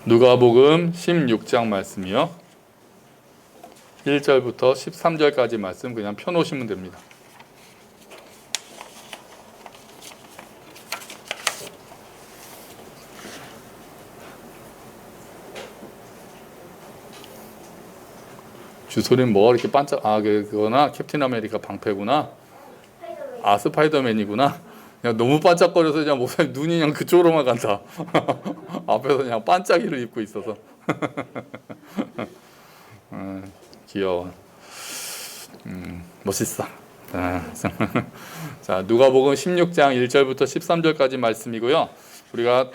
누가복음 16장 말씀이요. 1절부터 13절까지 말씀 그냥 펴놓으시면 됩니다. 주소리는 뭐가 이렇게 반짝, 그거나 캡틴 아메리카 방패구나. 스파이더맨이구나. 그냥 너무 반짝거려서 그냥 목사님 눈이 그냥 그쪽으로만 간다. 앞에서 그냥 반짝이를 입고 있어서. 귀여워. 멋있어. 자, 누가복음 16장 1절부터 13절까지 말씀이고요. 우리가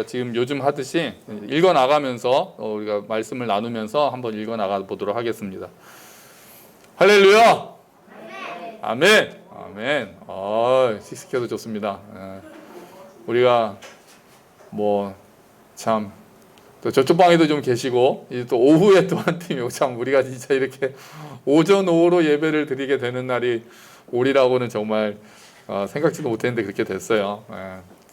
지금 요즘 하듯이 읽어 나가면서 우리가 말씀을 나누면서 한번 읽어 나가 보도록 하겠습니다. 할렐루야. 아멘. 아멘. 씩씩해도 좋습니다. 우리가 참 또 저쪽 방에도 좀 계시고 이제 또 오후에 또 한 팀이 참 우리가 진짜 이렇게 오전 오후로 예배를 드리게 되는 날이 오리라고는 정말 생각지도 못했는데 그렇게 됐어요.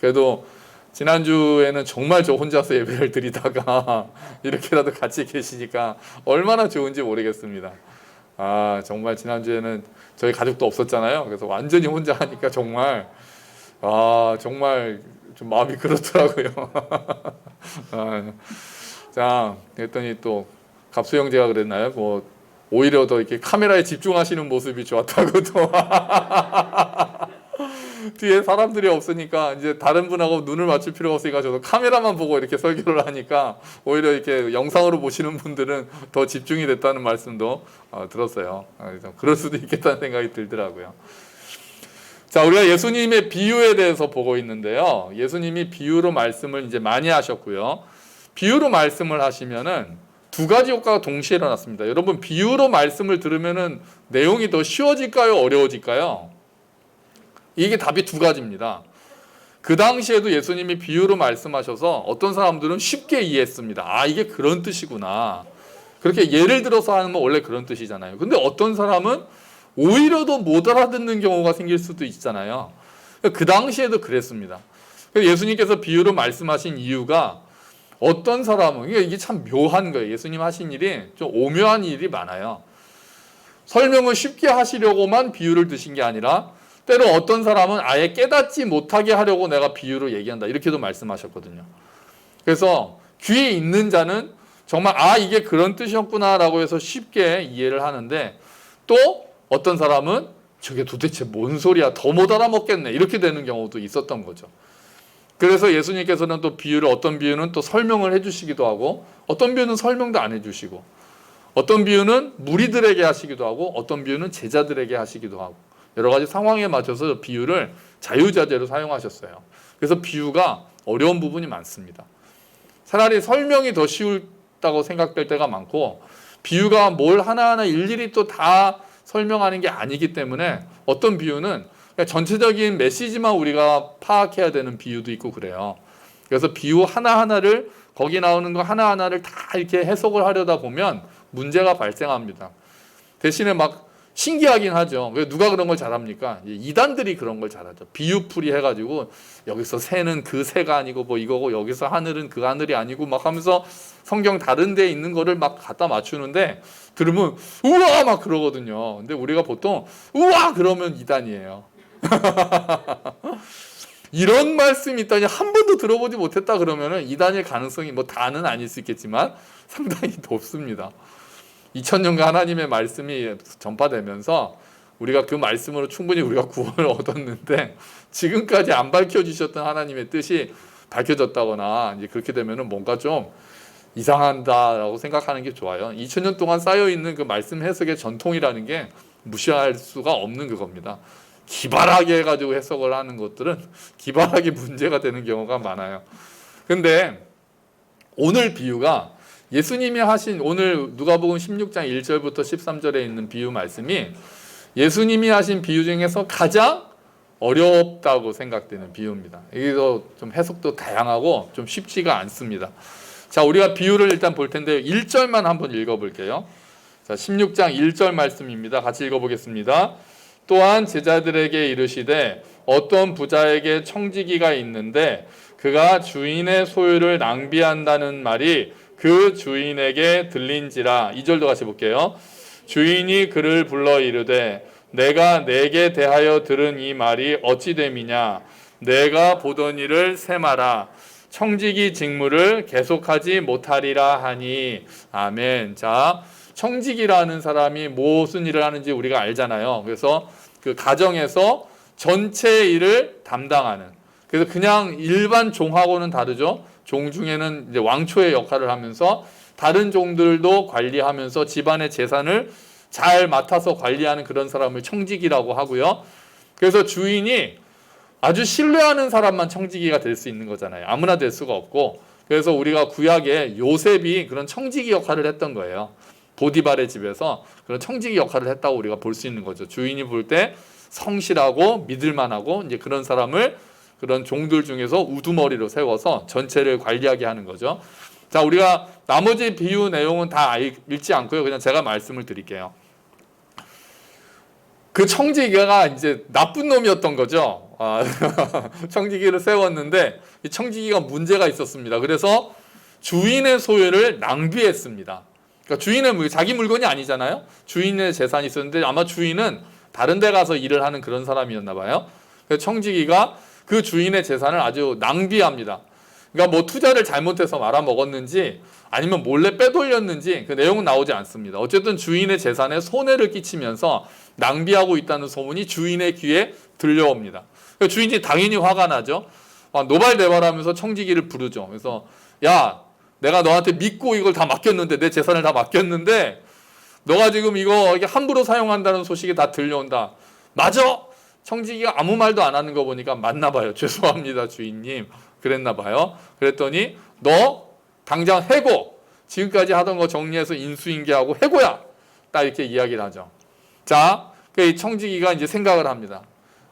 그래도 지난주에는 정말 저 혼자서 예배를 드리다가 이렇게라도 같이 계시니까 얼마나 좋은지 모르겠습니다. 정말 지난주에는 저희 가족도 없었잖아요. 그래서 완전히 혼자 하니까 정말 좀 마음이 그렇더라고요. 자, 그랬더니 또 갑수 형제가 그랬나요? 오히려 더 이렇게 카메라에 집중하시는 모습이 좋았다고 또 뒤에 사람들이 없으니까 이제 다른 분하고 눈을 맞출 필요가 없으니까 저도 카메라만 보고 이렇게 설교를 하니까 오히려 이렇게 영상으로 보시는 분들은 더 집중이 됐다는 말씀도 들었어요. 그럴 수도 있겠다는 생각이 들더라고요. 자, 우리가 예수님의 비유에 대해서 보고 있는데요. 예수님이 비유로 말씀을 이제 많이 하셨고요. 비유로 말씀을 하시면은 두 가지 효과가 동시에 일어났습니다. 여러분, 비유로 말씀을 들으면은 내용이 더 쉬워질까요? 어려워질까요? 이게 답이 두 가지입니다. 그 당시에도 예수님이 비유로 말씀하셔서 어떤 사람들은 쉽게 이해했습니다. 이게 그런 뜻이구나. 그렇게 예를 들어서 하는 건 원래 그런 뜻이잖아요. 근데 어떤 사람은 오히려 더 못 알아듣는 경우가 생길 수도 있잖아요. 그 당시에도 그랬습니다. 예수님께서 비유로 말씀하신 이유가 어떤 사람은, 이게 참 묘한 거예요. 예수님 하신 일이 좀 오묘한 일이 많아요. 설명을 쉽게 하시려고만 비유를 드신 게 아니라 때로 어떤 사람은 아예 깨닫지 못하게 하려고 내가 비유로 얘기한다. 이렇게도 말씀하셨거든요. 그래서 귀에 있는 자는 정말 이게 그런 뜻이었구나라고 해서 쉽게 이해를 하는데 또 어떤 사람은 저게 도대체 뭔 소리야, 더 못 알아먹겠네, 이렇게 되는 경우도 있었던 거죠. 그래서 예수님께서는 또 어떤 비유는 또 설명을 해주시기도 하고 어떤 비유는 설명도 안 해주시고 어떤 비유는 무리들에게 하시기도 하고 어떤 비유는 제자들에게 하시기도 하고 여러 가지 상황에 맞춰서 비유를 자유자재로 사용하셨어요. 그래서 비유가 어려운 부분이 많습니다. 차라리 설명이 더 쉬웠다고 생각될 때가 많고 비유가 뭘 하나하나 일일이 또 다 설명하는 게 아니기 때문에 어떤 비유는 그냥 전체적인 메시지만 우리가 파악해야 되는 비유도 있고 그래요. 그래서 비유 하나하나를 거기 나오는 거 하나하나를 다 이렇게 해석을 하려다 보면 문제가 발생합니다. 대신에 막 신기하긴 하죠. 왜 누가 그런 걸 잘합니까? 이단들이 그런 걸 잘하죠. 비유풀이 해가지고 여기서 새는 그 새가 아니고 이거고 여기서 하늘은 그 하늘이 아니고 막 하면서 성경 다른 데에 있는 거를 막 갖다 맞추는데 들으면 우와 막 그러거든요. 근데 우리가 보통 우와 그러면 이단이에요. 이런 말씀이 있다니 한 번도 들어보지 못했다 그러면은 이단일 가능성이 다는 아닐 수 있겠지만 상당히 높습니다. 2000년간 하나님의 말씀이 전파되면서 우리가 그 말씀으로 충분히 우리가 구원을 얻었는데 지금까지 안 밝혀주셨던 하나님의 뜻이 밝혀졌다거나 이제 그렇게 되면은 뭔가 좀 이상하다라고 생각하는 게 좋아요. 2000년 동안 쌓여있는 그 말씀 해석의 전통이라는 게 무시할 수가 없는 그겁니다. 기발하게 해가지고 해석을 하는 것들은 기발하게 문제가 되는 경우가 많아요. 근데 오늘 비유가 예수님이 하신 오늘 누가복음 16장 1절부터 13절에 있는 비유 말씀이 예수님이 하신 비유 중에서 가장 어렵다고 생각되는 비유입니다. 여기서 좀 해석도 다양하고 좀 쉽지가 않습니다. 자, 우리가 비유를 일단 볼 텐데 1절만 한번 읽어볼게요. 자, 16장 1절 말씀입니다. 같이 읽어보겠습니다. 또한 제자들에게 이르시되 어떤 부자에게 청지기가 있는데 그가 주인의 소유를 낭비한다는 말이 그 주인에게 들린지라. 2절도 같이 볼게요. 주인이 그를 불러 이르되 내가 내게 대하여 들은 이 말이 어찌 됨이냐. 내가 보던 일을 세마라. 청지기 직무를 계속하지 못하리라 하니. 아멘. 자, 청지기라는 사람이 무슨 일을 하는지 우리가 알잖아요. 그래서 그 가정에서 전체 일을 담당하는. 그래서 그냥 일반 종하고는 다르죠. 종 중에는 이제 왕초의 역할을 하면서 다른 종들도 관리하면서 집안의 재산을 잘 맡아서 관리하는 그런 사람을 청지기라고 하고요. 그래서 주인이 아주 신뢰하는 사람만 청지기가 될 수 있는 거잖아요. 아무나 될 수가 없고. 그래서 우리가 구약에 요셉이 그런 청지기 역할을 했던 거예요. 보디발의 집에서 그런 청지기 역할을 했다고 우리가 볼 수 있는 거죠. 주인이 볼 때 성실하고 믿을만하고 이제 그런 사람을 그런 종들 중에서 우두머리로 세워서 전체를 관리하게 하는 거죠. 자, 우리가 나머지 비유 내용은 다 읽지 않고요. 그냥 제가 말씀을 드릴게요. 그 청지기가 이제 나쁜 놈이었던 거죠. 청지기를 세웠는데 이 청지기가 문제가 있었습니다. 그래서 주인의 소유를 낭비했습니다. 그러니까 주인은 자기 물건이 아니잖아요. 주인의 재산이 있었는데 아마 주인은 다른 데 가서 일을 하는 그런 사람이었나 봐요. 그래서 청지기가 그 주인의 재산을 아주 낭비합니다. 그러니까 뭐 투자를 잘못해서 말아먹었는지 아니면 몰래 빼돌렸는지 그 내용은 나오지 않습니다. 어쨌든 주인의 재산에 손해를 끼치면서 낭비하고 있다는 소문이 주인의 귀에 들려옵니다. 그러니까 주인이 당연히 화가 나죠. 노발대발하면서 청지기를 부르죠. 그래서 야, 내가 너한테 믿고 이걸 다 맡겼는데 내 재산을 다 맡겼는데 너가 지금 이거 함부로 사용한다는 소식이 다 들려온다. 맞아? 청지기가 아무 말도 안 하는 거 보니까 맞나 봐요. 죄송합니다, 주인님. 그랬나 봐요. 그랬더니 너 당장 해고. 지금까지 하던 거 정리해서 인수인계하고 해고야. 딱 이렇게 이야기를 하죠. 자, 이 청지기가 이제 생각을 합니다.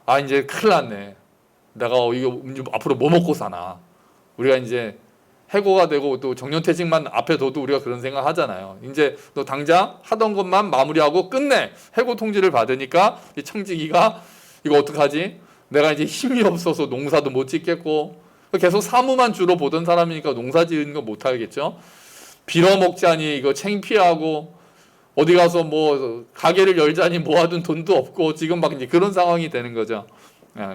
아, 이제 큰일 났네. 내가 이거 앞으로 뭐 먹고 사나. 우리가 이제 해고가 되고 또 정년퇴직만 앞에 둬도 우리가 그런 생각 하잖아요. 이제 너 당장 하던 것만 마무리하고 끝내. 해고 통지를 받으니까 이 청지기가 이거 어떡하지? 내가 이제 힘이 없어서 농사도 못 짓겠고 계속 사무만 주로 보던 사람이니까 농사 지는 거 못 하겠죠. 빌어먹자니 이거 창피하고 어디 가서 뭐 가게를 열자니 모아둔 돈도 없고 지금 막 이제 그런 상황이 되는 거죠.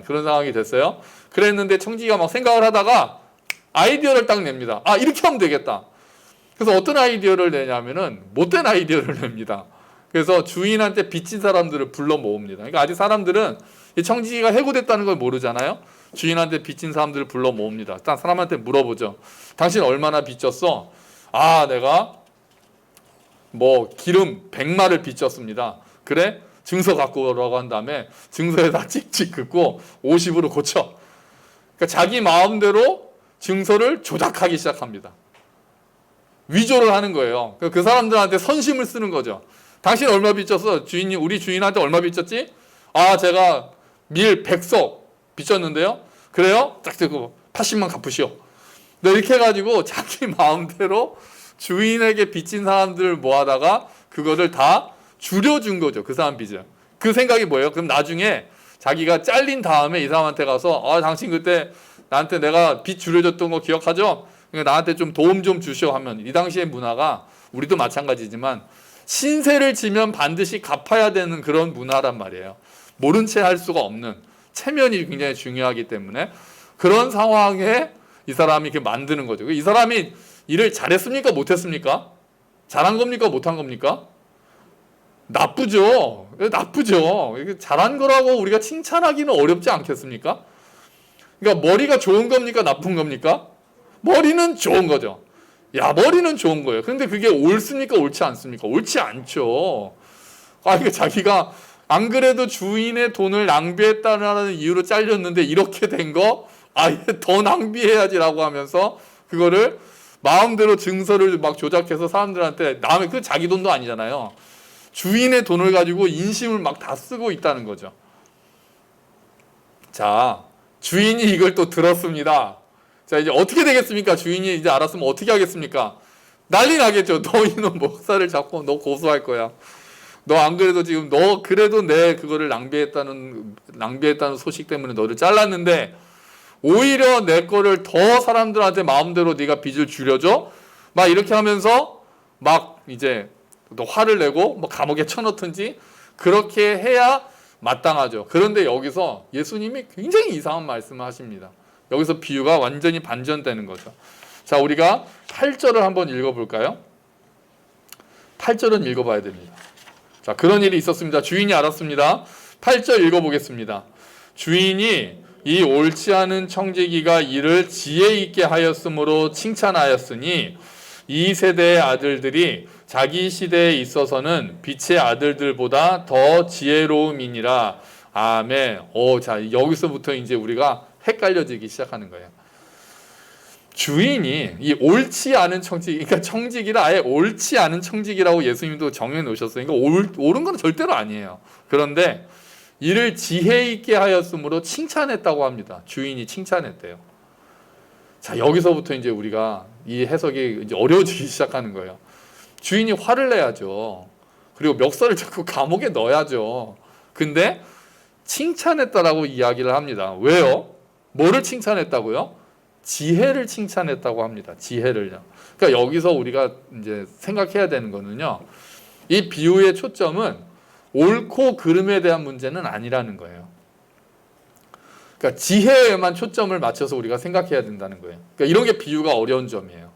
그런 상황이 됐어요. 그랬는데 청지기가 막 생각을 하다가 아이디어를 딱 냅니다. 아, 이렇게 하면 되겠다. 그래서 어떤 아이디어를 내냐면은 못된 아이디어를 냅니다. 그래서 주인한테 빚진 사람들을 불러 모읍니다. 그러니까 아직 사람들은 이 청지기가 해고됐다는 걸 모르잖아요. 주인한테 빚진 사람들을 불러 모읍니다. 일단 사람한테 물어보죠. 당신 얼마나 빚졌어? 아, 내가 뭐 기름 100마를 빚졌습니다. 그래? 증서 갖고 오라고 한 다음에 증서에다 찍찍 긋고 50으로 고쳐. 그러니까 자기 마음대로 증서를 조작하기 시작합니다. 위조를 하는 거예요. 그 사람들한테 선심을 쓰는 거죠. 당신 얼마 빚졌어? 주인이 우리 주인한테 얼마 빚졌지? 아, 제가 밀 100석 빚졌는데요. 그래요? 딱 듣고 80만 갚으시오. 이렇게 해가지고 자기 마음대로 주인에게 빚진 사람들을 모아다가 그거를 다 줄여준 거죠. 그 사람 빚을. 그 생각이 뭐예요? 그럼 나중에 자기가 잘린 다음에 이 사람한테 가서 아, 당신 그때 나한테 내가 빚 줄여줬던 거 기억하죠? 그러니까 나한테 좀 도움 좀 주시오 하면 이 당시의 문화가 우리도 마찬가지지만 신세를 지면 반드시 갚아야 되는 그런 문화란 말이에요. 모른 채 할 수가 없는 체면이 굉장히 중요하기 때문에 그런 상황에 이 사람이 이렇게 만드는 거죠. 이 사람이 일을 잘했습니까? 못했습니까? 잘한 겁니까? 못한 겁니까? 나쁘죠. 나쁘죠. 잘한 거라고 우리가 칭찬하기는 어렵지 않겠습니까? 그러니까 머리가 좋은 겁니까? 나쁜 겁니까? 머리는 좋은 거죠. 야, 머리는 좋은 거예요. 그런데 그게 옳습니까? 옳지 않습니까? 옳지 않죠. 그러니까 자기가 안 그래도 주인의 돈을 낭비했다는 이유로 잘렸는데 이렇게 된 거 아예 더 낭비해야지라고 하면서 그거를 마음대로 증서를 막 조작해서 사람들한테 남의 그 자기 돈도 아니잖아요. 주인의 돈을 가지고 인심을 막 다 쓰고 있다는 거죠. 자, 주인이 이걸 또 들었습니다. 자, 이제 어떻게 되겠습니까? 주인이 이제 알았으면 어떻게 하겠습니까? 난리 나겠죠. 너 이놈 목사를 잡고 너 고소할 거야. 너 안 그래도 지금 너 그래도 내 그거를 낭비했다는 소식 때문에 너를 잘랐는데 오히려 내 거를 더 사람들한테 마음대로 네가 빚을 줄여줘? 막 이렇게 하면서 막 이제 또 화를 내고 뭐 감옥에 쳐넣든지 그렇게 해야 마땅하죠. 그런데 여기서 예수님이 굉장히 이상한 말씀을 하십니다. 여기서 비유가 완전히 반전되는 거죠. 자, 우리가 8절을 한번 읽어볼까요? 8절은 읽어봐야 됩니다. 자, 그런 일이 있었습니다. 주인이 알았습니다. 8절 읽어보겠습니다. 주인이 이 옳지 않은 청지기가 이를 지혜 있게 하였으므로 칭찬하였으니 이 세대의 아들들이 자기 시대에 있어서는 빛의 아들들보다 더 지혜로움이니라. 아멘. 자, 여기서부터 이제 우리가 헷갈려지기 시작하는 거예요. 주인이 이 옳지 않은 청지기, 그러니까 청지기를 아예 옳지 않은 청지기라고 예수님도 정해 놓으셨어요. 그러니까 옳은 건 절대로 아니에요. 그런데 이를 지혜 있게 하였으므로 칭찬했다고 합니다. 주인이 칭찬했대요. 자, 여기서부터 이제 우리가 이 해석이 이제 어려워지기 시작하는 거예요. 주인이 화를 내야죠. 그리고 멱살을 잡고 감옥에 넣어야죠. 근데 칭찬했다라고 이야기를 합니다. 왜요? 뭐를 칭찬했다고요? 지혜를 칭찬했다고 합니다. 지혜를요. 그러니까 여기서 우리가 이제 생각해야 되는 거는요. 이 비유의 초점은 옳고 그름에 대한 문제는 아니라는 거예요. 그러니까 지혜에만 초점을 맞춰서 우리가 생각해야 된다는 거예요. 그러니까 이런 게 비유가 어려운 점이에요.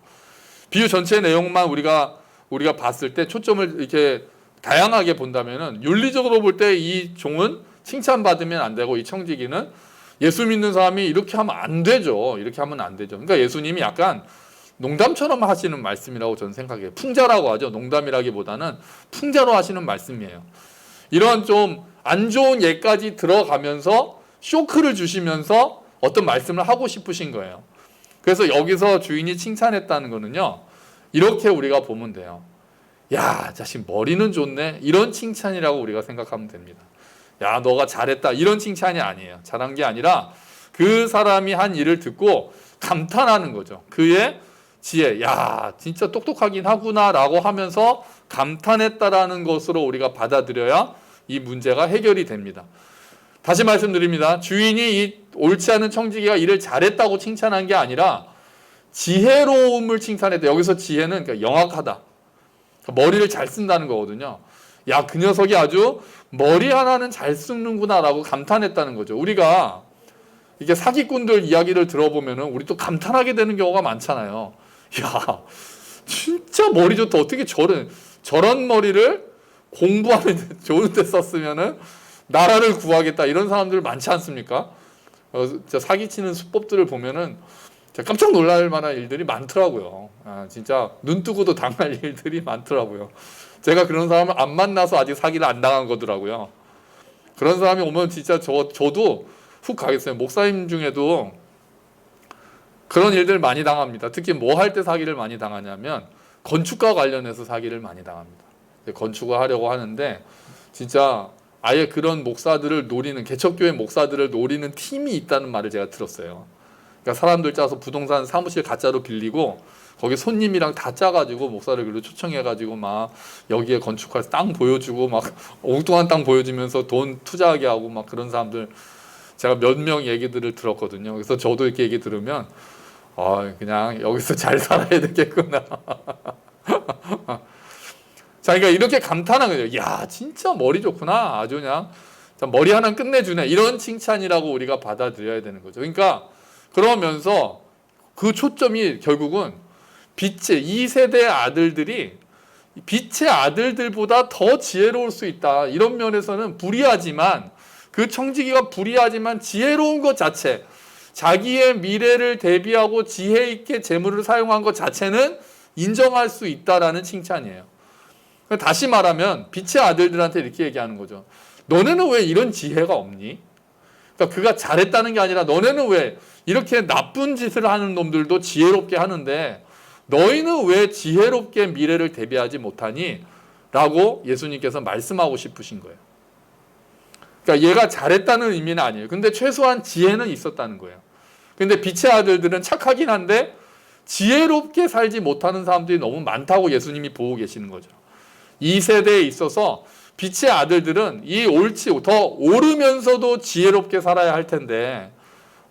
비유 전체 내용만 우리가 봤을 때 초점을 이렇게 다양하게 본다면은 윤리적으로 볼 때 이 종은 칭찬받으면 안 되고 이 청지기는 예수 믿는 사람이 이렇게 하면 안 되죠. 이렇게 하면 안 되죠. 그러니까 예수님이 약간 농담처럼 하시는 말씀이라고 저는 생각해요. 풍자라고 하죠. 농담이라기보다는 풍자로 하시는 말씀이에요. 이런 좀 안 좋은 예까지 들어가면서 쇼크를 주시면서 어떤 말씀을 하고 싶으신 거예요. 그래서 여기서 주인이 칭찬했다는 거는요. 이렇게 우리가 보면 돼요. 야, 자식 머리는 좋네. 이런 칭찬이라고 우리가 생각하면 됩니다. 야, 너가 잘했다. 이런 칭찬이 아니에요. 잘한 게 아니라 그 사람이 한 일을 듣고 감탄하는 거죠. 그의 지혜. 야, 진짜 똑똑하긴 하구나라고 하면서 감탄했다라는 것으로 우리가 받아들여야 이 문제가 해결이 됩니다. 다시 말씀드립니다. 주인이 이 옳지 않은 청지기가 일을 잘했다고 칭찬한 게 아니라 지혜로움을 칭찬했다. 여기서 지혜는 그러니까 영악하다. 머리를 잘 쓴다는 거거든요. 야, 그 녀석이 아주 머리 하나는 잘 쓰는구나라고 감탄했다는 거죠. 우리가 이게 사기꾼들 이야기를 들어보면은 우리 또 감탄하게 되는 경우가 많잖아요. 야, 진짜 머리 좋다. 어떻게 저런 머리를 공부하는 데 좋은 데 썼으면은 나라를 구하겠다. 이런 사람들 많지 않습니까? 사기치는 수법들을 보면은 깜짝 놀랄 만한 일들이 많더라고요. 진짜 눈 뜨고도 당할 일들이 많더라고요. 제가 그런 사람을 안 만나서 아직 사기를 안 당한 거더라고요. 그런 사람이 오면 진짜 저도 훅 가겠어요. 목사님 중에도 그런 일들 많이 당합니다. 특히 뭐 할 때 사기를 많이 당하냐면 건축과 관련해서 사기를 많이 당합니다. 건축을 하려고 하는데 진짜 아예 그런 목사들을 노리는, 개척교회 목사들을 노리는 팀이 있다는 말을 제가 들었어요. 그러니까 사람들 짜서 부동산 사무실 가짜로 빌리고 거기 손님이랑 다 짜가지고 목사를 그리고 초청해가지고 막 여기에 건축할 땅 보여주고 막 엉뚱한 땅 보여주면서 돈 투자하게 하고 막 그런 사람들 제가 몇 명 얘기들을 들었거든요. 그래서 저도 이렇게 얘기 들으면 그냥 여기서 잘 살아야 되겠구나. 자, 그러니까 이렇게 감탄한 거죠. 야, 진짜 머리 좋구나. 아주 그냥 머리 하나 끝내주네. 이런 칭찬이라고 우리가 받아들여야 되는 거죠. 그러니까 그러면서 그 초점이 결국은 이 세대의 아들들이 빛의 아들들보다 더 지혜로울 수 있다. 이런 면에서는 불의하지만 그 청지기가 불의하지만 지혜로운 것 자체, 자기의 미래를 대비하고 지혜 있게 재물을 사용한 것 자체는 인정할 수 있다라는 칭찬이에요. 다시 말하면 빛의 아들들한테 이렇게 얘기하는 거죠. 너네는 왜 이런 지혜가 없니? 그러니까 그가 잘했다는 게 아니라 너네는 왜 이렇게 나쁜 짓을 하는 놈들도 지혜롭게 하는데 너희는 왜 지혜롭게 미래를 대비하지 못하니? 라고 예수님께서 말씀하고 싶으신 거예요. 그러니까 얘가 잘했다는 의미는 아니에요. 근데 최소한 지혜는 있었다는 거예요. 근데 빛의 아들들은 착하긴 한데 지혜롭게 살지 못하는 사람들이 너무 많다고 예수님이 보고 계시는 거죠. 이 세대에 있어서 빛의 아들들은 더 오르면서도 지혜롭게 살아야 할 텐데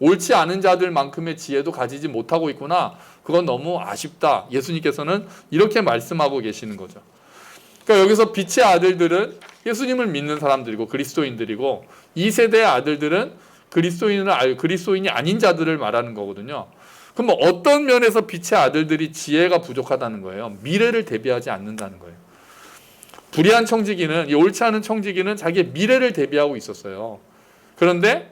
옳지 않은 자들만큼의 지혜도 가지지 못하고 있구나. 그건 너무 아쉽다. 예수님께서는 이렇게 말씀하고 계시는 거죠. 그러니까 여기서 빛의 아들들은 예수님을 믿는 사람들이고 그리스도인들이고, 이 세대의 아들들은 그리스도인이 아닌 자들을 말하는 거거든요. 그럼 어떤 면에서 빛의 아들들이 지혜가 부족하다는 거예요? 미래를 대비하지 않는다는 거예요. 불의한 청지기는, 이 옳지 않은 청지기는 자기의 미래를 대비하고 있었어요. 그런데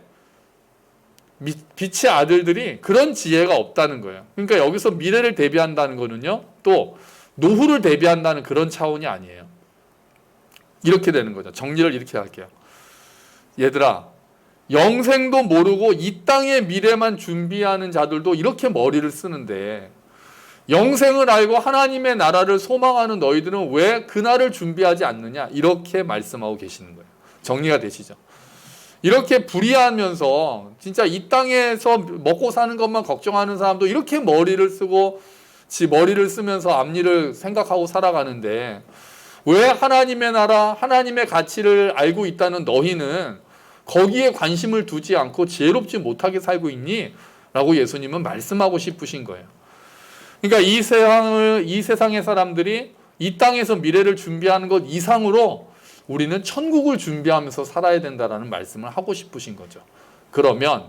빛의 아들들이 그런 지혜가 없다는 거예요. 그러니까 여기서 미래를 대비한다는 거는요, 또 노후를 대비한다는 그런 차원이 아니에요. 이렇게 되는 거죠. 정리를 이렇게 할게요. 얘들아, 영생도 모르고 이 땅의 미래만 준비하는 자들도 이렇게 머리를 쓰는데, 영생을 알고 하나님의 나라를 소망하는 너희들은 왜 그날을 준비하지 않느냐? 이렇게 말씀하고 계시는 거예요. 정리가 되시죠? 이렇게 불의하면서 진짜 이 땅에서 먹고 사는 것만 걱정하는 사람도 이렇게 머리를 쓰고 머리를 쓰면서 앞일을 생각하고 살아가는데, 왜 하나님의 나라, 하나님의 가치를 알고 있다는 너희는 거기에 관심을 두지 않고 지혜롭지 못하게 살고 있니? 라고 예수님은 말씀하고 싶으신 거예요. 그러니까 이 세상의 사람들이 이 땅에서 미래를 준비하는 것 이상으로 우리는 천국을 준비하면서 살아야 된다라는 말씀을 하고 싶으신 거죠. 그러면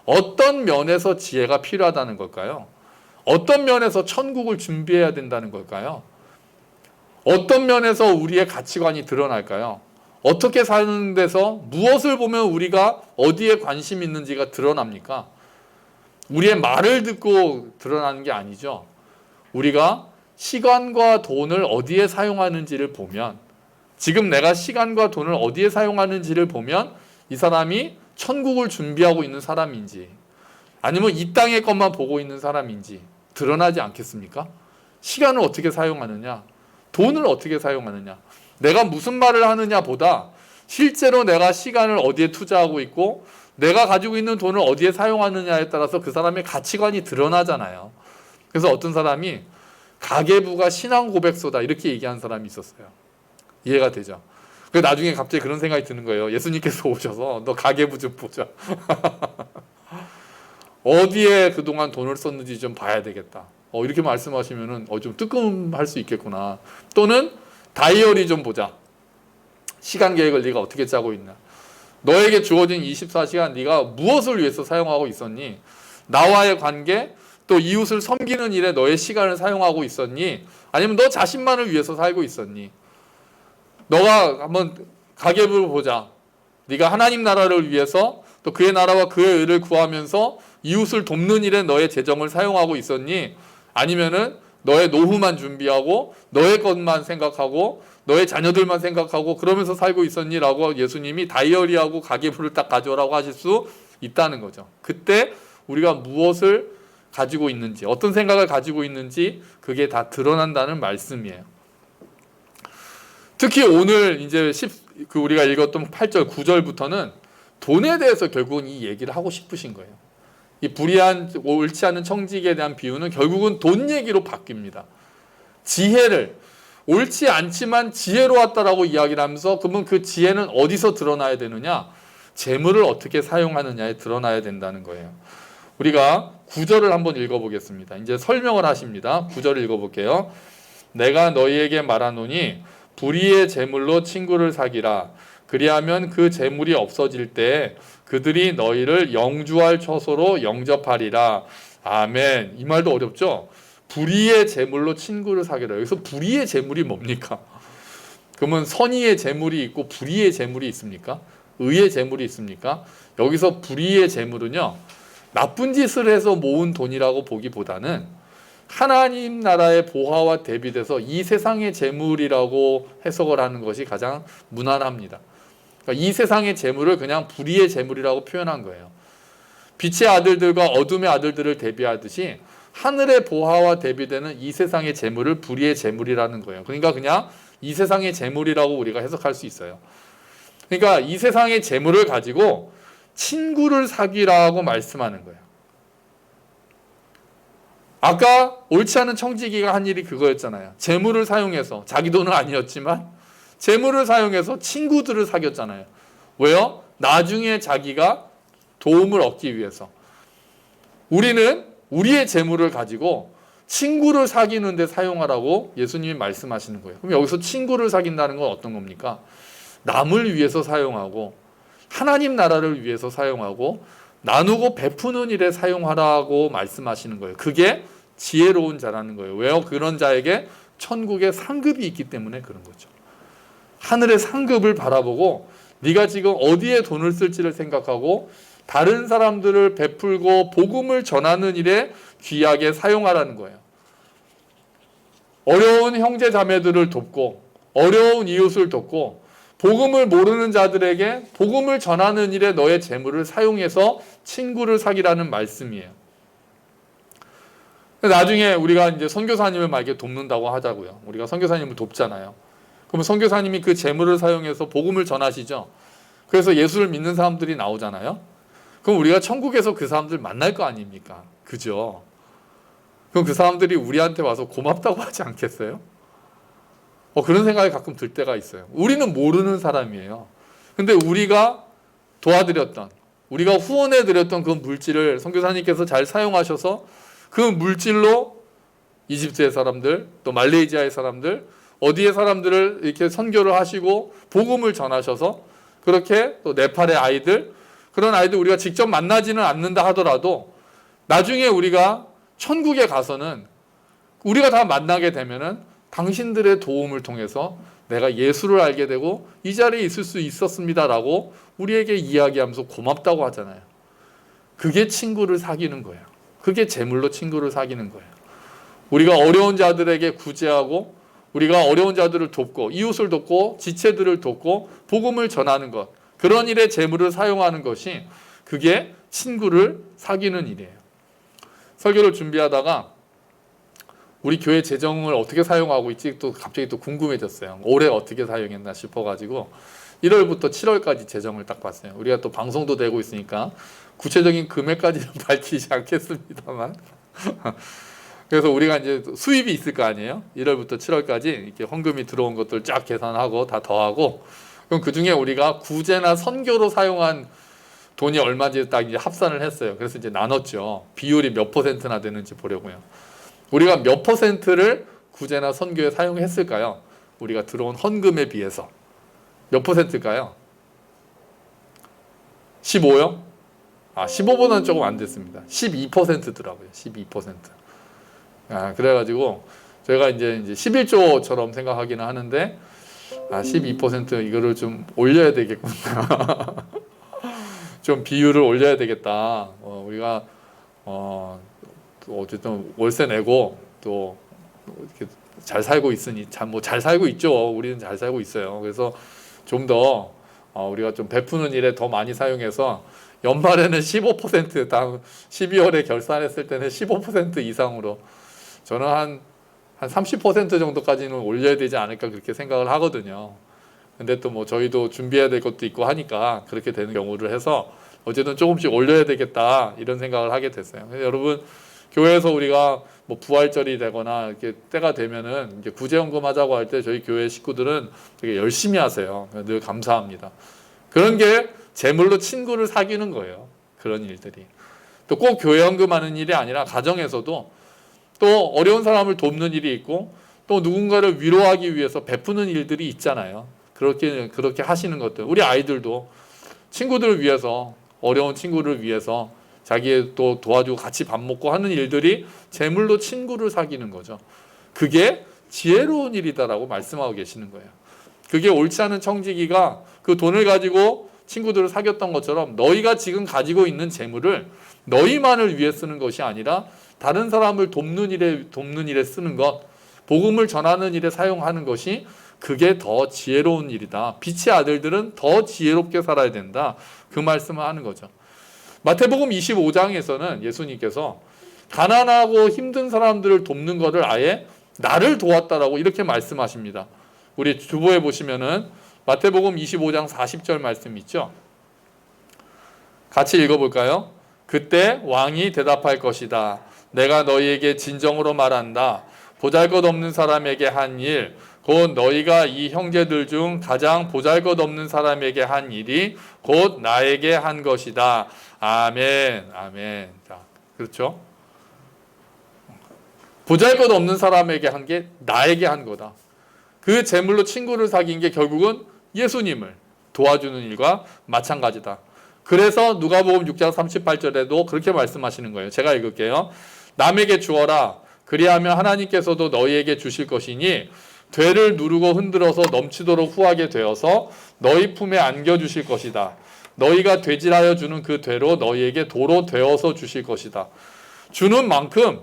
어떤 면에서 지혜가 필요하다는 걸까요? 어떤 면에서 천국을 준비해야 된다는 걸까요? 어떤 면에서 우리의 가치관이 드러날까요? 어떻게 사는 데서 무엇을 보면 우리가 어디에 관심 있는지가 드러납니까? 우리의 말을 듣고 드러나는 게 아니죠. 우리가 시간과 돈을 어디에 사용하는지를 보면, 지금 내가 시간과 돈을 어디에 사용하는지를 보면 이 사람이 천국을 준비하고 있는 사람인지 아니면 이 땅의 것만 보고 있는 사람인지 드러나지 않겠습니까? 시간을 어떻게 사용하느냐, 돈을 어떻게 사용하느냐, 내가 무슨 말을 하느냐 보다 실제로 내가 시간을 어디에 투자하고 있고 내가 가지고 있는 돈을 어디에 사용하느냐에 따라서 그 사람의 가치관이 드러나잖아요. 그래서 어떤 사람이 가계부가 신앙 고백서다 이렇게 얘기한 사람이 있었어요. 이해가 되죠? 나중에 갑자기 그런 생각이 드는 거예요. 예수님께서 오셔서 너 가계부 좀 보자. 어디에 그동안 돈을 썼는지 좀 봐야 되겠다. 이렇게 말씀하시면은 좀 뜨끔할 수 있겠구나. 또는 다이어리 좀 보자. 시간 계획을 네가 어떻게 짜고 있나. 너에게 주어진 24시간 네가 무엇을 위해서 사용하고 있었니? 나와의 관계, 또 이웃을 섬기는 일에 너의 시간을 사용하고 있었니? 아니면 너 자신만을 위해서 살고 있었니? 너가 한번 가계부를 보자. 네가 하나님 나라를 위해서 또 그의 나라와 그의 의를 구하면서 이웃을 돕는 일에 너의 재정을 사용하고 있었니? 아니면은 너의 노후만 준비하고 너의 것만 생각하고 너의 자녀들만 생각하고 그러면서 살고 있었니? 라고 예수님이 다이어리하고 가계부를 딱 가져오라고 하실 수 있다는 거죠. 그때 우리가 무엇을 가지고 있는지, 어떤 생각을 가지고 있는지 그게 다 드러난다는 말씀이에요. 특히 오늘 이제 우리가 읽었던 8절, 9절부터는 돈에 대해서 결국은 이 얘기를 하고 싶으신 거예요. 이 불의한, 옳지 않은 청지기에 대한 비유는 결국은 돈 얘기로 바뀝니다. 지혜를, 옳지 않지만 지혜로웠다라고 이야기를 하면서 그러면 그 지혜는 어디서 드러나야 되느냐? 재물을 어떻게 사용하느냐에 드러나야 된다는 거예요. 우리가 9절을 한번 읽어보겠습니다. 이제 설명을 하십니다. 9절 읽어볼게요. 내가 너희에게 말하노니 불의의 재물로 친구를 사귀라. 그리하면 그 재물이 없어질 때 그들이 너희를 영주할 처소로 영접하리라. 아멘. 이 말도 어렵죠? 불의의 재물로 친구를 사귀라. 여기서 불의의 재물이 뭡니까? 그러면 선의의 재물이 있고 불의의 재물이 있습니까? 의의 재물이 있습니까? 여기서 불의의 재물은요, 나쁜 짓을 해서 모은 돈이라고 보기보다는 하나님 나라의 보화와 대비돼서 이 세상의 재물이라고 해석을 하는 것이 가장 무난합니다. 그러니까 이 세상의 재물을 그냥 불의의 재물이라고 표현한 거예요. 빛의 아들들과 어둠의 아들들을 대비하듯이 하늘의 보화와 대비되는 이 세상의 재물을 불의의 재물이라는 거예요. 그러니까 그냥 이 세상의 재물이라고 우리가 해석할 수 있어요. 그러니까 이 세상의 재물을 가지고 친구를 사귀라고 말씀하는 거예요. 아까 옳지 않은 청지기가 한 일이 그거였잖아요. 재물을 사용해서, 자기 돈은 아니었지만 재물을 사용해서 친구들을 사귀었잖아요. 왜요? 나중에 자기가 도움을 얻기 위해서. 우리는 우리의 재물을 가지고 친구를 사귀는 데 사용하라고 예수님이 말씀하시는 거예요. 그럼 여기서 친구를 사귄다는 건 어떤 겁니까? 남을 위해서 사용하고 하나님 나라를 위해서 사용하고 나누고 베푸는 일에 사용하라고 말씀하시는 거예요. 그게 지혜로운 자라는 거예요. 왜요? 그런 자에게 천국의 상급이 있기 때문에 그런 거죠. 하늘의 상급을 바라보고 네가 지금 어디에 돈을 쓸지를 생각하고 다른 사람들을 베풀고 복음을 전하는 일에 귀하게 사용하라는 거예요. 어려운 형제 자매들을 돕고 어려운 이웃을 돕고 복음을 모르는 자들에게 복음을 전하는 일에 너의 재물을 사용해서 친구를 사귀라는 말씀이에요. 나중에 우리가 이제 선교사님을 만약에 돕는다고 하자고요. 우리가 선교사님을 돕잖아요. 그러면 선교사님이 그 재물을 사용해서 복음을 전하시죠. 그래서 예수를 믿는 사람들이 나오잖아요. 그럼 우리가 천국에서 그 사람들 만날 거 아닙니까? 그죠? 그럼 그 사람들이 우리한테 와서 고맙다고 하지 않겠어요? 그런 생각이 가끔 들 때가 있어요. 우리는 모르는 사람이에요. 근데 우리가 도와드렸던, 우리가 후원해드렸던 그 물질을 선교사님께서 잘 사용하셔서 그 물질로 이집트의 사람들, 또 말레이시아의 사람들, 어디의 사람들을 이렇게 선교를 하시고 복음을 전하셔서 그렇게 또 네팔의 아이들, 그런 아이들 우리가 직접 만나지는 않는다 하더라도 나중에 우리가 천국에 가서는 우리가 다 만나게 되면은 당신들의 도움을 통해서 내가 예수를 알게 되고 이 자리에 있을 수 있었습니다라고 우리에게 이야기하면서 고맙다고 하잖아요. 그게 친구를 사귀는 거예요. 그게 재물로 친구를 사귀는 거예요. 우리가 어려운 자들에게 구제하고 우리가 어려운 자들을 돕고 이웃을 돕고 지체들을 돕고 복음을 전하는 것, 그런 일에 재물을 사용하는 것이 그게 친구를 사귀는 일이에요. 설교를 준비하다가 우리 교회 재정을 어떻게 사용하고 있지 또 갑자기 또 궁금해졌어요. 올해 어떻게 사용했나 싶어가지고 1월부터 7월까지 재정을 딱 봤어요. 우리가 또 방송도 되고 있으니까 구체적인 금액까지는 밝히지 않겠습니다만 그래서 우리가 이제 수입이 있을 거 아니에요. 1월부터 7월까지 이렇게 헌금이 들어온 것들 쫙 계산하고 다 더하고 그럼 그 중에 우리가 구제나 선교로 사용한 돈이 얼마인지 딱 이제 합산을 했어요. 그래서 이제 나눴죠. 비율이 몇 %나 되는지 보려고요. 우리가 몇 %를 구제나 선교에 사용했을까요? 우리가 들어온 헌금에 비해서 몇 %일까요? 15요? 15보다는 조금 안 됐습니다. 12%더라고요. 12%. 그래가지고 저희가 이제 11조처럼 생각하기는 하는데 12% 이거를 좀 올려야 되겠구나. 좀 비율을 올려야 되겠다. 우리가 어쨌든 월세 내고 또 이렇게 잘 살고 있으니 잘 살고 있죠. 우리는 잘 살고 있어요. 그래서 좀 더 우리가 좀 베푸는 일에 더 많이 사용해서 연말에는 15% 다음 12월에 결산했을 때는 15% 이상으로 저는 한 30% 정도까지는 올려야 되지 않을까 그렇게 생각을 하거든요. 근데 또 뭐 저희도 준비해야 될 것도 있고 하니까 그렇게 되는 경우를 해서 어쨌든 조금씩 올려야 되겠다 이런 생각을 하게 됐어요. 여러분 교회에서 우리가 뭐 부활절이 되거나 이렇게 때가 되면은 이제 구제연금 하자고 할 때 저희 교회 식구들은 되게 열심히 하세요. 늘 감사합니다. 그런 게 재물로 친구를 사귀는 거예요. 그런 일들이. 또 꼭 교회 헌금하는 일이 아니라 가정에서도 또 어려운 사람을 돕는 일이 있고 또 누군가를 위로하기 위해서 베푸는 일들이 있잖아요. 그렇게 하시는 것들. 우리 아이들도 친구들을 위해서 어려운 친구를 위해서 자기의 또 도와주고 같이 밥 먹고 하는 일들이 재물로 친구를 사귀는 거죠. 그게 지혜로운 일이다라고 말씀하고 계시는 거예요. 그게 옳지 않은 청지기가 그 돈을 가지고 친구들을 사귀었던 것처럼 너희가 지금 가지고 있는 재물을 너희만을 위해 쓰는 것이 아니라 다른 사람을 돕는 일에 쓰는 것, 복음을 전하는 일에 사용하는 것이 그게 더 지혜로운 일이다. 빛의 아들들은 더 지혜롭게 살아야 된다. 그 말씀을 하는 거죠. 마태복음 25장에서는 예수님께서 가난하고 힘든 사람들을 돕는 것을 아예 나를 도왔다라고 이렇게 말씀하십니다. 우리 주보에 보시면은 마태복음 25장 40절 말씀 있죠. 같이 읽어볼까요? 그때 왕이 대답할 것이다. 내가 너희에게 진정으로 말한다. 보잘것없는 사람에게 한 일, 곧 너희가 이 형제들 중 가장 보잘것없는 사람에게 한 일이 곧 나에게 한 것이다. 아멘. 아멘. 자, 그렇죠? 보잘것 없는 사람에게 한 게 나에게 한 거다. 그 재물로 친구를 사귄 게 결국은 예수님을 도와주는 일과 마찬가지다. 그래서 누가복음 6장 38절에도 그렇게 말씀하시는 거예요. 제가 읽을게요. 남에게 주어라. 그리하면 하나님께서도 너희에게 주실 것이니 되를 누르고 흔들어서 넘치도록 후하게 되어서 너희 품에 안겨주실 것이다. 너희가 되질하여 주는 그 되로 너희에게 도로 되어서 주실 것이다. 주는 만큼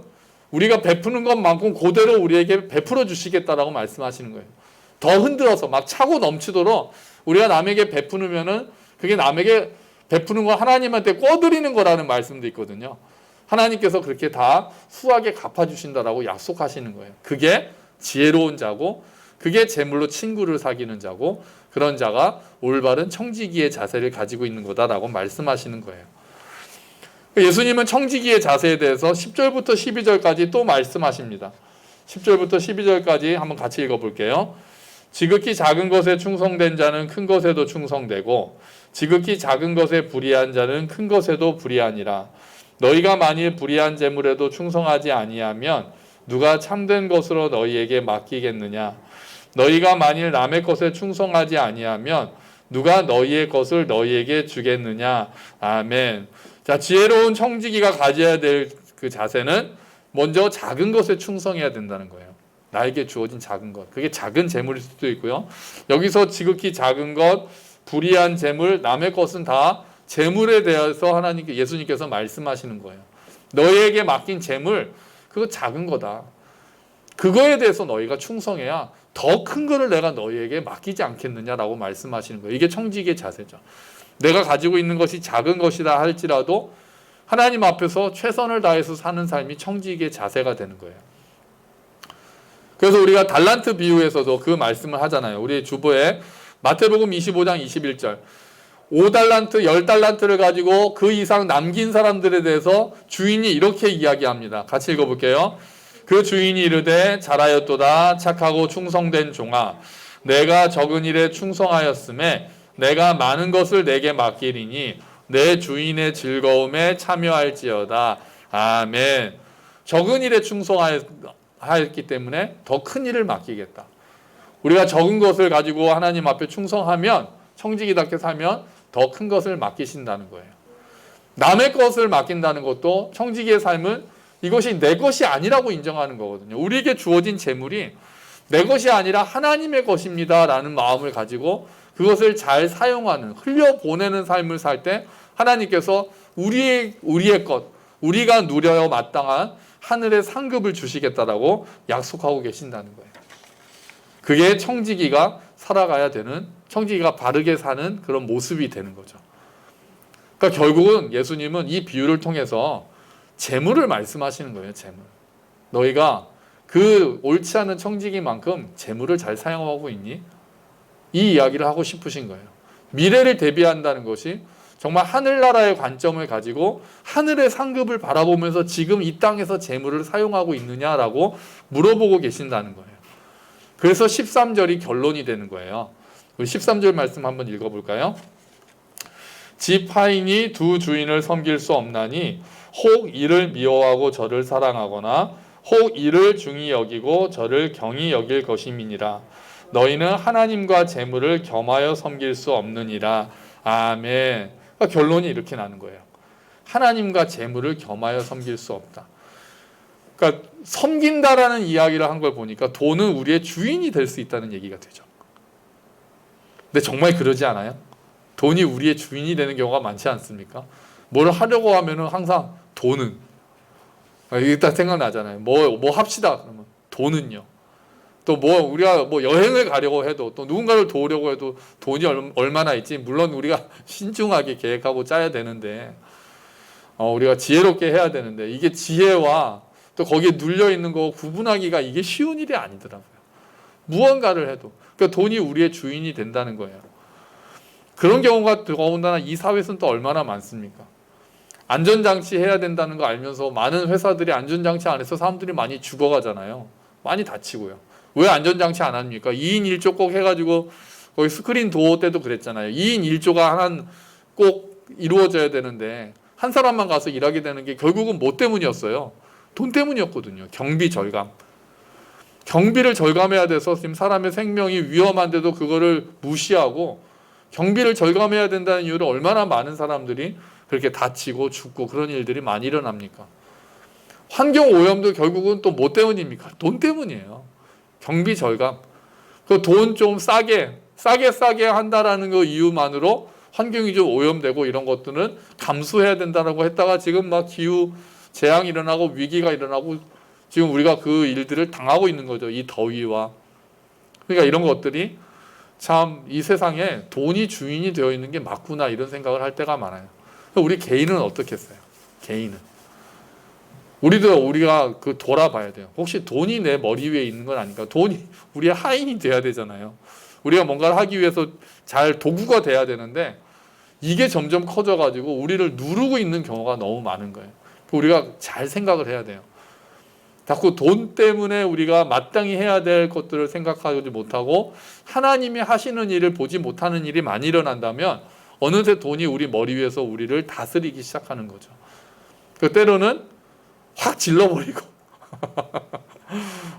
우리가 베푸는 것만큼 그대로 우리에게 베풀어 주시겠다라고 말씀하시는 거예요. 더 흔들어서 막 차고 넘치도록 우리가 남에게 베푸면은 그게 남에게 베푸는 거 하나님한테 꿔드리는 거라는 말씀도 있거든요. 하나님께서 그렇게 다 후하게 갚아주신다라고 약속하시는 거예요. 그게 지혜로운 자고 그게 재물로 친구를 사귀는 자고 그런 자가 올바른 청지기의 자세를 가지고 있는 거다라고 말씀하시는 거예요. 예수님은 청지기의 자세에 대해서 10절부터 12절까지 또 말씀하십니다. 10절부터 12절까지 한번 같이 읽어볼게요. 지극히 작은 것에 충성된 자는 큰 것에도 충성되고 지극히 작은 것에 불의한 자는 큰 것에도 불의하니라. 너희가 만일 불의한 재물에도 충성하지 아니하면 누가 참된 것으로 너희에게 맡기겠느냐. 너희가 만일 남의 것에 충성하지 아니하면 누가 너희의 것을 너희에게 주겠느냐. 아멘. 자, 지혜로운 청지기가 가져야 될 그 자세는 먼저 작은 것에 충성해야 된다는 거예요. 나에게 주어진 작은 것. 그게 작은 재물일 수도 있고요. 여기서 지극히 작은 것, 불의한 재물, 남의 것은 다 재물에 대해서 예수님께서 말씀하시는 거예요. 너희에게 맡긴 재물, 그거 작은 거다. 그거에 대해서 너희가 충성해야 더 큰 거를 내가 너희에게 맡기지 않겠느냐라고 말씀하시는 거예요. 이게 청지기의 자세죠. 내가 가지고 있는 것이 작은 것이다 할지라도 하나님 앞에서 최선을 다해서 사는 삶이 청지기의 자세가 되는 거예요. 그래서 우리가 달란트 비유에서도 그 말씀을 하잖아요. 우리 주보에 마태복음 25장 21절 5달란트, 10달란트를 가지고 그 이상 남긴 사람들에 대해서 주인이 이렇게 이야기합니다. 같이 읽어볼게요. 그 주인이 이르되 잘하였도다 착하고 충성된 종아 내가 적은 일에 충성하였음에 내가 많은 것을 내게 맡기리니 내 주인의 즐거움에 참여할지어다. 아멘. 적은 일에 충성하였기 때문에 더 큰 일을 맡기겠다. 우리가 적은 것을 가지고 하나님 앞에 충성하면 청지기답게 살면 더 큰 것을 맡기신다는 거예요. 남의 것을 맡긴다는 것도 청지기의 삶은 이것이 내 것이 아니라고 인정하는 거거든요. 우리에게 주어진 재물이 내 것이 아니라 하나님의 것입니다 라는 마음을 가지고 그것을 잘 사용하는, 흘려보내는 삶을 살 때 하나님께서 우리의 것, 우리가 누려야 마땅한 하늘의 상급을 주시겠다라고 약속하고 계신다는 거예요. 그게 청지기가 살아가야 되는, 청지기가 바르게 사는 그런 모습이 되는 거죠. 그러니까 결국은 예수님은 이 비유를 통해서 재물을 말씀하시는 거예요. 재물. 너희가 그 옳지 않은 청지기만큼 재물을 잘 사용하고 있니? 이 이야기를 하고 싶으신 거예요. 미래를 대비한다는 것이 정말 하늘나라의 관점을 가지고 하늘의 상급을 바라보면서 지금 이 땅에서 재물을 사용하고 있느냐라고 물어보고 계신다는 거예요. 그래서 13절이 결론이 되는 거예요. 우리 13절 말씀 한번 읽어볼까요? 집 하인이 두 주인을 섬길 수 없나니 혹 이를 미워하고 저를 사랑하거나 혹 이를 중히 여기고 저를 경히 여길 것임이니라. 너희는 하나님과 재물을 겸하여 섬길 수 없느니라. 아멘. 그러니까 결론이 이렇게 나는 거예요. 하나님과 재물을 겸하여 섬길 수 없다. 그러니까 섬긴다라는 이야기를 한 걸 보니까 돈은 우리의 주인이 될 수 있다는 얘기가 되죠. 근데 정말 그러지 않아요? 돈이 우리의 주인이 되는 경우가 많지 않습니까? 뭘 하려고 하면은 항상 돈은 이게 딱 생각나잖아요. 뭐 합시다 그러면 돈은요. 또 우리가 여행을 가려고 해도 또 누군가를 도우려고 해도 돈이 얼마나 있지. 물론 우리가 신중하게 계획하고 짜야 되는데 우리가 지혜롭게 해야 되는데 이게 지혜와 또 거기에 눌려 있는 거 구분하기가 이게 쉬운 일이 아니더라고요. 무언가를 해도 그러니까 돈이 우리의 주인이 된다는 거예요. 그런 경우가 더군다나 이 사회에서는 또 얼마나 많습니까? 안전장치 해야 된다는 거 알면서 많은 회사들이 안전장치 안 해서 사람들이 많이 죽어가잖아요. 많이 다치고요. 왜 안전장치 안 합니까? 2인 1조 꼭 해가지고 거기 스크린 도어 때도 그랬잖아요. 2인 1조가 꼭 이루어져야 되는데 한 사람만 가서 일하게 되는 게 결국은 뭐 때문이었어요? 돈 때문이었거든요. 경비 절감. 경비를 절감해야 돼서 지금 사람의 생명이 위험한데도 그거를 무시하고 경비를 절감해야 된다는 이유로 얼마나 많은 사람들이 그렇게 다치고 죽고 그런 일들이 많이 일어납니까? 환경 오염도 결국은 또 뭐 때문입니까? 돈 때문이에요. 경비 절감. 그 돈 좀 싸게 한다라는 그 이유만으로 환경이 좀 오염되고 이런 것들은 감수해야 된다라고 했다가 지금 막 기후 재앙이 일어나고 위기가 일어나고 지금 우리가 그 일들을 당하고 있는 거죠. 이 더위와. 그러니까 이런 것들이 참 이 세상에 돈이 주인이 되어 있는 게 맞구나 이런 생각을 할 때가 많아요. 우리 개인은 어떻겠어요? 개인은. 우리가 그 돌아봐야 돼요. 혹시 돈이 내 머리 위에 있는 건 아닌가? 돈이 우리의 하인이 돼야 되잖아요. 우리가 뭔가를 하기 위해서 잘 도구가 돼야 되는데 이게 점점 커져가지고 우리를 누르고 있는 경우가 너무 많은 거예요. 우리가 잘 생각을 해야 돼요. 자꾸 돈 때문에 우리가 마땅히 해야 될 것들을 생각하지 못하고 하나님이 하시는 일을 보지 못하는 일이 많이 일어난다면 어느새 돈이 우리 머리 위에서 우리를 다스리기 시작하는 거죠. 그 때로는 확 질러버리고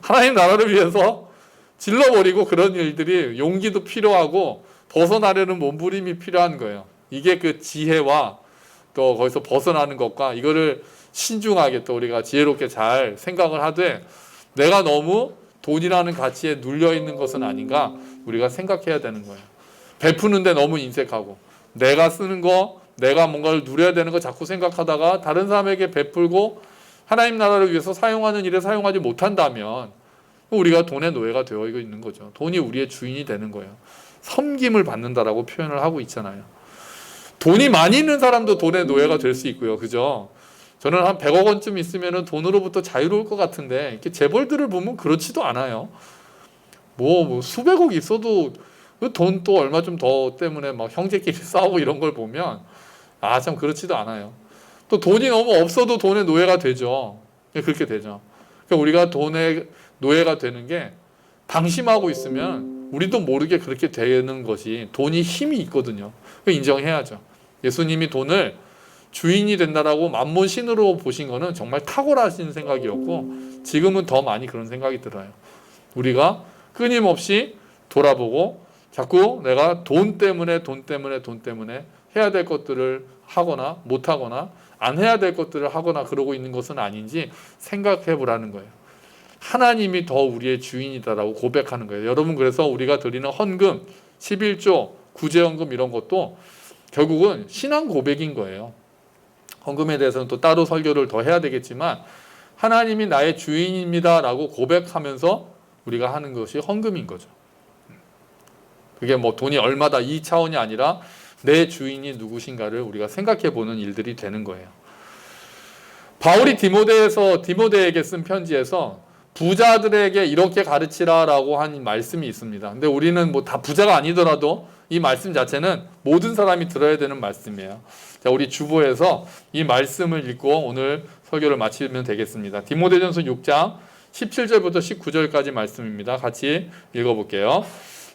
하나님 나라를 위해서 질러버리고 그런 일들이 용기도 필요하고 벗어나려는 몸부림이 필요한 거예요. 이게 그 지혜와 또 거기서 벗어나는 것과 이거를 신중하게 또 우리가 지혜롭게 잘 생각을 하되 내가 너무 돈이라는 가치에 눌려 있는 것은 아닌가 우리가 생각해야 되는 거예요. 베푸는데 너무 인색하고 내가 쓰는 거 내가 뭔가를 누려야 되는 거 자꾸 생각하다가 다른 사람에게 베풀고 하나님 나라를 위해서 사용하는 일에 사용하지 못한다면 우리가 돈의 노예가 되어 있는 거죠. 돈이 우리의 주인이 되는 거예요. 섬김을 받는다라고 표현을 하고 있잖아요. 돈이 많이 있는 사람도 돈의 노예가 될 수 있고요. 그죠? 저는 한 100억 원쯤 있으면 돈으로부터 자유로울 것 같은데 이렇게 재벌들을 보면 그렇지도 않아요. 뭐 수백억 있어도 돈 또 얼마 좀 더 때문에 막 형제끼리 싸우고 이런 걸 보면 참 그렇지도 않아요. 또 돈이 너무 없어도 돈의 노예가 되죠. 그렇게 되죠. 그러니까 우리가 돈의 노예가 되는 게 방심하고 있으면 우리도 모르게 그렇게 되는 것이 돈이 힘이 있거든요. 인정해야죠. 예수님이 돈을 주인이 된다라고 만몬 신으로 보신 거는 정말 탁월하신 생각이었고 지금은 더 많이 그런 생각이 들어요. 우리가 끊임없이 돌아보고 자꾸 내가 돈 때문에 해야 될 것들을 하거나 못하거나 안 해야 될 것들을 하거나 그러고 있는 것은 아닌지 생각해 보라는 거예요. 하나님이 더 우리의 주인이다라고 고백하는 거예요. 여러분 그래서 우리가 드리는 헌금, 11조, 구제헌금 이런 것도 결국은 신앙 고백인 거예요. 헌금에 대해서는 또 따로 설교를 더 해야 되겠지만 하나님이 나의 주인입니다라고 고백하면서 우리가 하는 것이 헌금인 거죠. 그게 뭐 돈이 얼마다 이 차원이 아니라 내 주인이 누구신가를 우리가 생각해 보는 일들이 되는 거예요. 바울이 디모데에게 쓴 편지에서 부자들에게 이렇게 가르치라라고 한 말씀이 있습니다. 근데 우리는 뭐 다 부자가 아니더라도 이 말씀 자체는 모든 사람이 들어야 되는 말씀이에요. 자, 우리 주보에서 이 말씀을 읽고 오늘 설교를 마치면 되겠습니다. 디모데전서 6장 17절부터 19절까지 말씀입니다. 같이 읽어볼게요.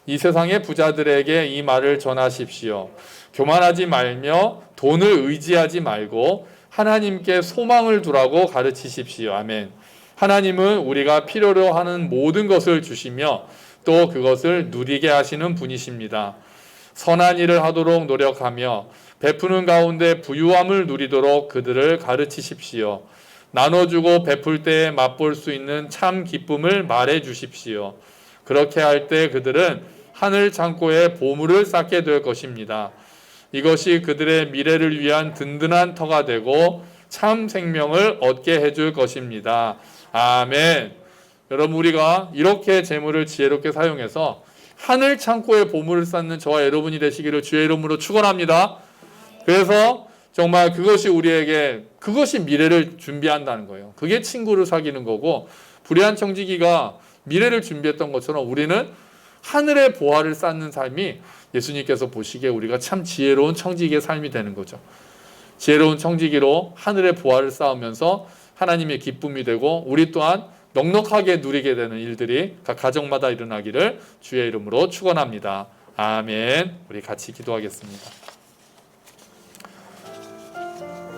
이 세상의 부자들에게 이 말을 전하십시오. 교만하지 말며 돈을 의지하지 말고 하나님께 소망을 두라고 가르치십시오. 아멘. 하나님은 우리가 필요로 하는 모든 것을 주시며 또 그것을 누리게 하시는 분이십니다. 선한 일을 하도록 노력하며 베푸는 가운데 부유함을 누리도록 그들을 가르치십시오. 나눠주고 베풀 때에 맛볼 수 있는 참 기쁨을 말해 주십시오. 그렇게 할 때 그들은 하늘 창고에 보물을 쌓게 될 것입니다. 이것이 그들의 미래를 위한 든든한 터가 되고 참 생명을 얻게 해줄 것입니다. 아멘. 여러분 우리가 이렇게 재물을 지혜롭게 사용해서 하늘 창고에 보물을 쌓는 저와 여러분이 되시기를 주의 이름으로 축원합니다. 그래서 정말 그것이 우리에게 그것이 미래를 준비한다는 거예요. 그게 친구를 사귀는 거고 불의한 청지기가 미래를 준비했던 것처럼 우리는 하늘의 보화를 쌓는 삶이 예수님께서 보시기에 우리가 참 지혜로운 청지기의 삶이 되는 거죠. 지혜로운 청지기로 하늘의 보화를 쌓으면서 하나님의 기쁨이 되고 우리 또한 넉넉하게 누리게 되는 일들이 각 가정마다 일어나기를 주의 이름으로 축원합니다. 아멘. 우리 같이 기도하겠습니다.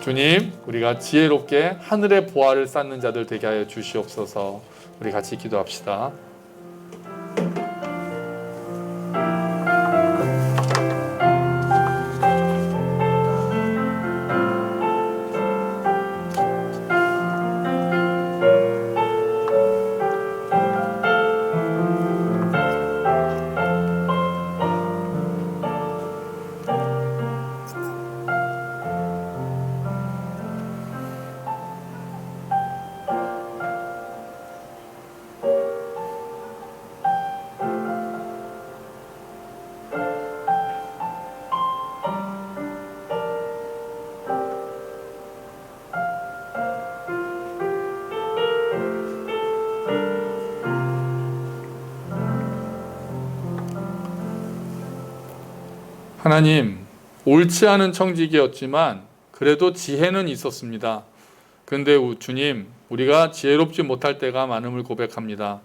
주님, 우리가 지혜롭게 하늘의 보화를 쌓는 자들 되게 하여 주시옵소서. 우리 같이 기도합시다. 하나님, 옳지 않은 청지기였지만 그래도 지혜는 있었습니다. 근데 주님, 우리가 지혜롭지 못할 때가 많음을 고백합니다.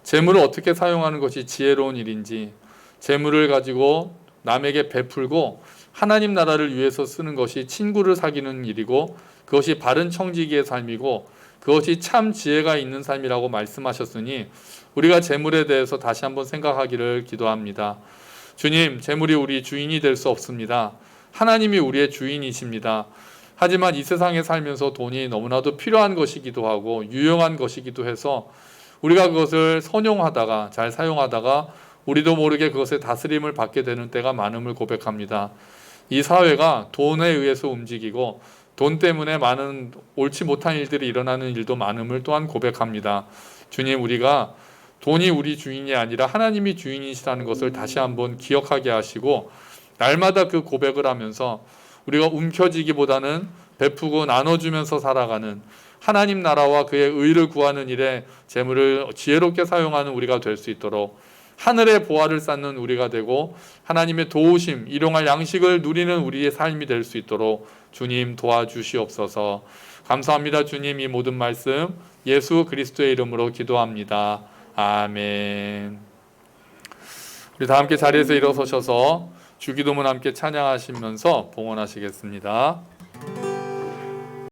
재물을 어떻게 사용하는 것이 지혜로운 일인지, 재물을 가지고 남에게 베풀고 하나님 나라를 위해서 쓰는 것이 친구를 사귀는 일이고, 그것이 바른 청지기의 삶이고, 그것이 참 지혜가 있는 삶이라고 말씀하셨으니 우리가 재물에 대해서 다시 한번 생각하기를 기도합니다. 주님, 재물이 우리 주인이 될 수 없습니다. 하나님이 우리의 주인이십니다. 하지만 이 세상에 살면서 돈이 너무나도 필요한 것이기도 하고 유용한 것이기도 해서 우리가 그것을 선용하다가, 잘 사용하다가 우리도 모르게 그것의 다스림을 받게 되는 때가 많음을 고백합니다. 이 사회가 돈에 의해서 움직이고 돈 때문에 많은 옳지 못한 일들이 일어나는 일도 많음을 또한 고백합니다. 주님, 우리가 돈이 우리 주인이 아니라 하나님이 주인이시라는 것을 다시 한번 기억하게 하시고, 날마다 그 고백을 하면서 우리가 움켜쥐기보다는 베푸고 나눠주면서 살아가는, 하나님 나라와 그의 의를 구하는 일에 재물을 지혜롭게 사용하는 우리가 될 수 있도록, 하늘의 보화를 쌓는 우리가 되고 하나님의 도우심, 일용할 양식을 누리는 우리의 삶이 될 수 있도록 주님 도와주시옵소서. 감사합니다. 주님, 이 모든 말씀 예수 그리스도의 이름으로 기도합니다. 아멘. 우리 다 함께 자리에서 일어서셔서 주기도문 함께 찬양하시면서 봉헌하시겠습니다.